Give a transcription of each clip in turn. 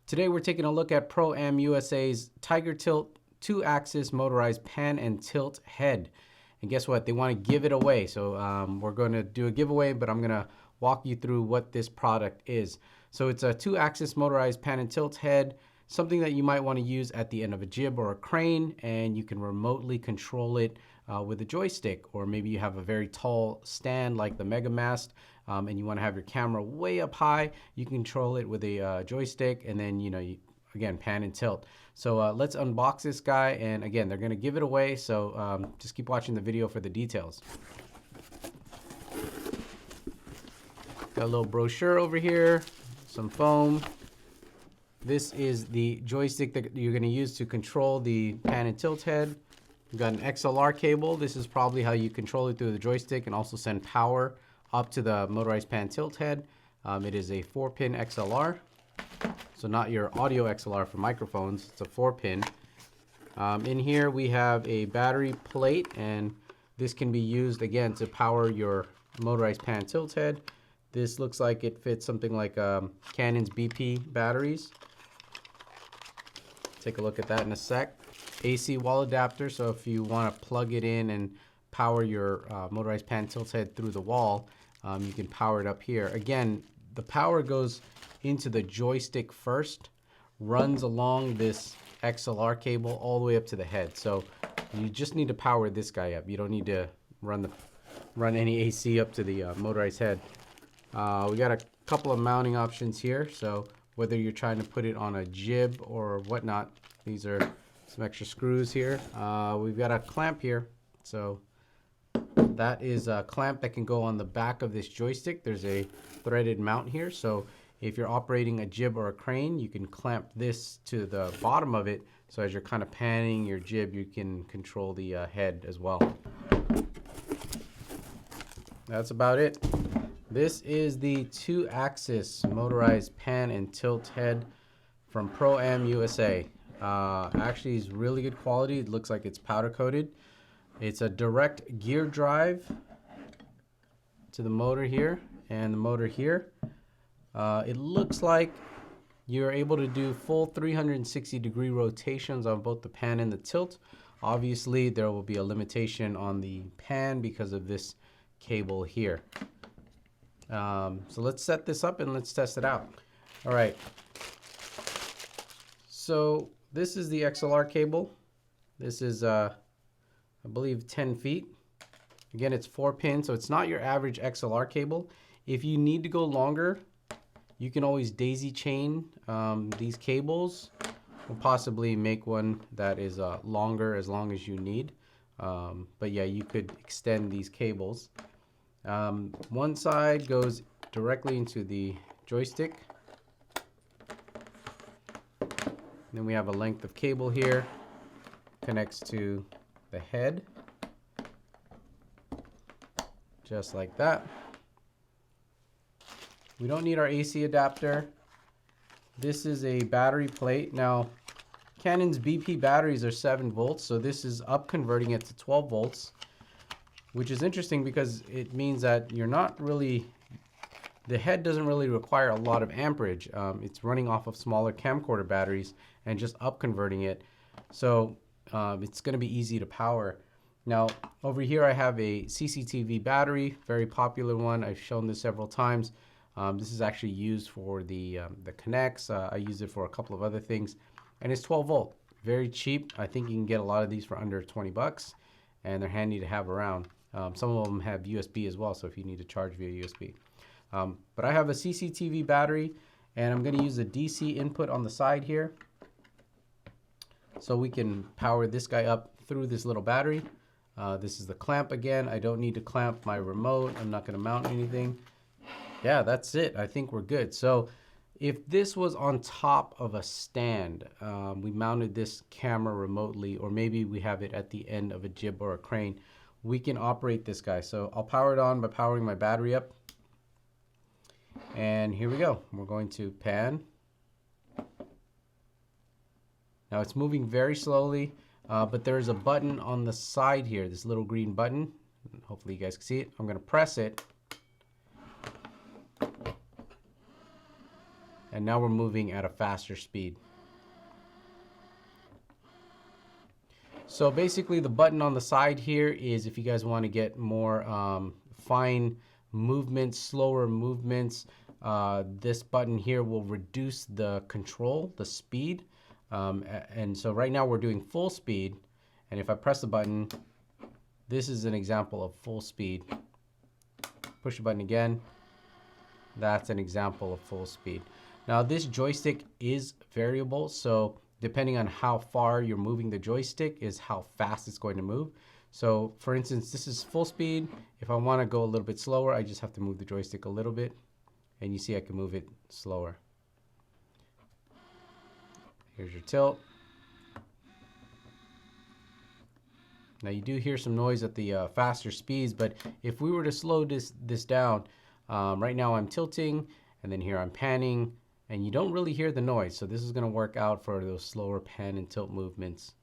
Today we're taking a look at ProAm USA's TigerTilt 2-axis motorized pan and tilt head. And guess what? They want to give it away. So we're going to do a giveaway, but I'm going to walk you through what this product is. So it's a 2-axis motorized pan and tilt head, something that you might want to use at the end of a jib or a crane, and you can remotely control it with a joystick. Or maybe you have a very tall stand like the Mega Mast, and you want to have your camera way up high. You can control it with a joystick, and then again, pan and tilt. So let's unbox this guy, and again, they're going to give it away, so just keep watching the video for the details. Got a little brochure over here, some foam. This is the joystick that you're going to use to control the pan and tilt head. We've got an XLR cable. This is probably how you control it through the joystick and also send power up to the motorized pan tilt head. It is a 4-pin XLR. So not your audio XLR for microphones, it's a 4-pin. In here we have a battery plate, and this can be used again to power your motorized pan tilt head. This looks like it fits something like Canon's BP batteries. Take a look at that in a sec. AC wall adapter, so if you want to plug it in and power your motorized pan tilt head through the wall, you can power it up here. Again, the power goes into the joystick first, runs along this XLR cable all the way up to the head. So you just need to power this guy up. You don't need to run any AC up to the motorized head. We got a couple of mounting options here. So whether you're trying to put it on a jib or whatnot, these are some extra screws here. We've got a clamp here. So that is a clamp that can go on the back of this joystick. There's a threaded mount here. So if you're operating a jib or a crane, you can clamp this to the bottom of it. So as you're kind of panning your jib, you can control the head as well. That's about it. This is the 2-axis motorized pan and tilt head from ProAm USA. Actually, it's really good quality. It looks like it's powder coated. It's a direct gear drive to the motor here and the motor here. It looks like you're able to do full 360-degree rotations on both the pan and the tilt. Obviously, there will be a limitation on the pan because of this cable here. So let's set this up and let's test it out. All right. So this is the XLR cable. This is, I believe, 10 feet. Again, it's 4-pin, so it's not your average XLR cable. If you need to go longer, you can always daisy chain these cables, or possibly make one that is longer as long as you need. But yeah, you could extend these cables. One side goes directly into the joystick. Then we have a length of cable here, connects to the head, just like that. We don't need our AC adapter. This is a battery plate. Now, Canon's BP batteries are 7 volts, so this is up converting it to 12 volts, which is interesting because it means that you're not really, the head doesn't really require a lot of amperage. It's running off of smaller camcorder batteries and just up converting it. So it's going to be easy to power. Now, over here I have a Cctv battery, very popular one. I've shown this several times. This is actually used for the Connects. I use it for a couple of other things, and it's 12 volt, very cheap. I think you can get a lot of these for under 20 bucks, and they're handy to have around. Some of them have USB as well, so if you need to charge via USB. But I have a Cctv battery, and I'm going to use a DC input on the side here, so we can power this guy up through this little battery. This is the clamp again. I don't need to clamp my remote. I'm not going to mount anything. Yeah, that's it. I think we're good. So if this was on top of a stand, we mounted this camera remotely, or maybe we have it at the end of a jib or a crane, we can operate this guy. So I'll power it on by powering my battery up. And here we go. We're going to pan. Now it's moving very slowly, but there's a button on the side here, this little green button. Hopefully you guys can see it. I'm going to press it. and now we're moving at a faster speed. So basically the button on the side here is if you guys want to get more fine movements, slower movements, this button here will reduce the control, the speed. And so right now we're doing full speed, and if I press the button, this is an example of full speed. Push the button again, that's an example of full speed. Now this joystick is variable, so depending on how far you're moving the joystick is how fast it's going to move. So for instance, this is full speed. If I want to go a little bit slower, I just have to move the joystick a little bit, and you see I can move it slower. Here's your tilt. Now you do hear some noise at the faster speeds, but if we were to slow this down, right now I'm tilting, and then here I'm panning, and you don't really hear the noise. So this is going to work out for those slower pan and tilt movements.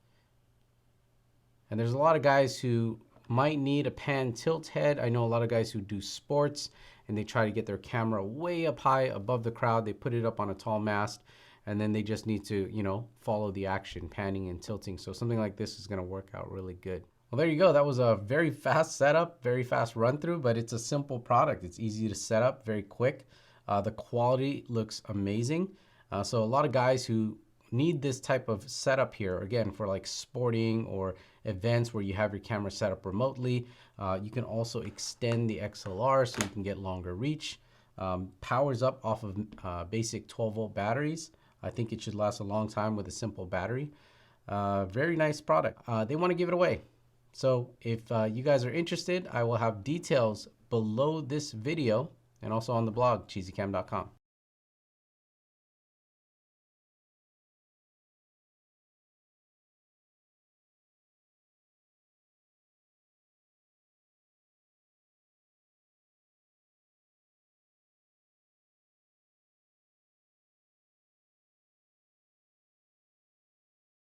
And there's a lot of guys who might need a pan tilt head. I know a lot of guys who do sports, and they try to get their camera way up high above the crowd. They put it up on a tall mast, and then they just need to, you know, follow the action, panning and tilting. So something like this is going to work out really good. Well, there you go. That was a very fast setup, very fast run through, but it's a simple product. It's easy to set up, very quick. The quality looks amazing. So a lot of guys who need this type of setup here, again, for like sporting or events where you have your camera set up remotely, you can also extend the XLR so you can get longer reach. Powers up off of basic 12-volt batteries. I think it should last a long time with a simple battery. Very nice product. They want to give it away. So if you guys are interested, I will have details below this video and also on the blog, cheesycam.com.